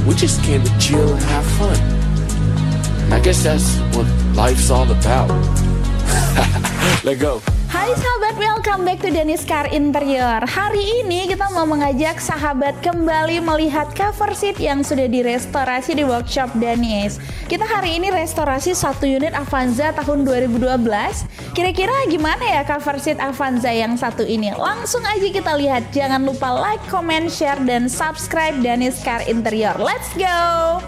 we just came to chill and have fun. I guess that's what life's all about. Let's go. Hai sahabat, welcome back to Danis Car Interior. Hari ini kita mau mengajak sahabat kembali melihat cover seat yang sudah direstorasi di workshop Danis. Kita hari ini restorasi satu unit Avanza tahun 2012. Kira-kira gimana ya cover seat Avanza yang satu ini? Langsung aja kita lihat. Jangan lupa like, comment, share, dan subscribe Danis Car Interior. Let's go!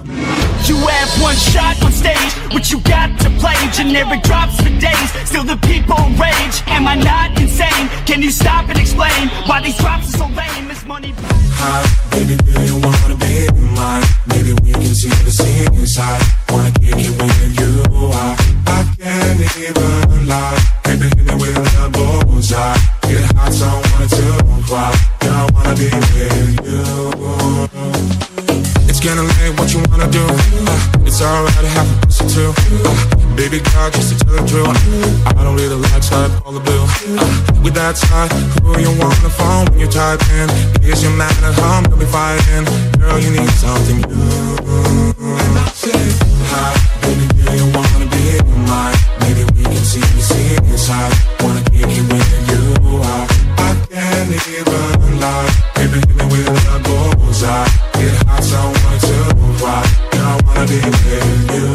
You have one shot on stage, what you got to play? Generic drops for days, still the people rage. Am I not insane? Can you stop and explain why these drops are so lame? This money. Hi, baby, do you wanna be mine? Maybe we can see the scene inside. Wanna kick it with you? I can't even lie. Baby, hit me with a bullseye. Get hot, so I wanna to cry. Yeah, I wanna be with you. It's kinda late, what you wanna do? It's alright to have a pussy too. Baby girl, just to tell the truth, I don't really like type all the blue. With that side, who you want on the phone when you type in? Is your man at home? You'll be fighting. Girl, you need something new. And I say, hi, baby, do you wanna be mine? Maybe we can see the scene inside. Wanna kick it with you. I can't even lie. Baby, hit me with a bullseye. Get hot, so I want to rock. Girl, I wanna be with you.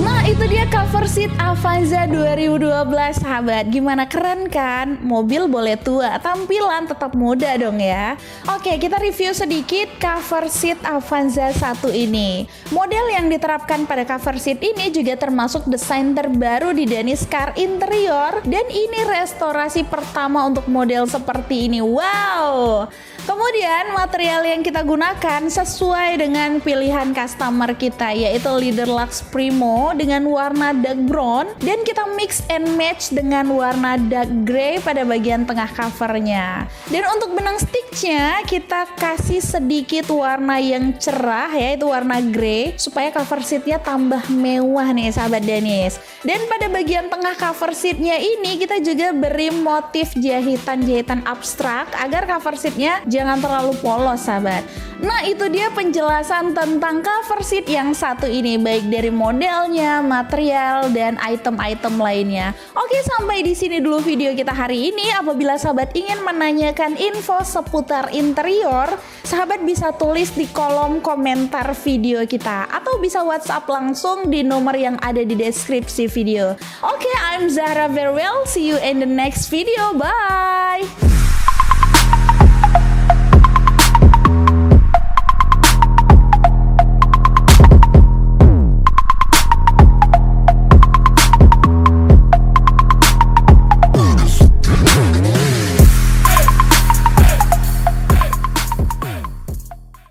Nah, itu dia cover seat Avanza 2012 sahabat. Gimana, keren kan? Mobil boleh tua, tampilan tetap muda dong ya. Oke, kita review sedikit cover seat Avanza 1 ini. Model yang diterapkan pada cover seat ini juga termasuk desain terbaru di Danis Car Interior. Dan ini restorasi pertama untuk model seperti ini. Wow! Kemudian material yang kita gunakan sesuai dengan pilihan customer kita, yaitu Leather Lux Primo dengan warna dark brown, dan kita mix and match dengan warna dark grey pada bagian tengah covernya. Dan untuk benang stitchnya kita kasih sedikit warna yang cerah, yaitu warna grey, supaya cover seatnya tambah mewah nih sahabat Danis. Dan pada bagian tengah cover seatnya ini kita juga beri motif jahitan-jahitan abstrak agar cover seatnya jangan terlalu polos sahabat. Nah, itu dia penjelasan tentang cover seat yang satu ini, baik dari modelnya, material, dan item-item lainnya. Oke, sampai di sini dulu video kita hari ini. Apabila sahabat ingin menanyakan info seputar interior, sahabat bisa tulis di kolom komentar video kita, atau bisa WhatsApp langsung di nomor yang ada di deskripsi video. Oke, I'm Zahra Verwell. See you in the next video. Bye!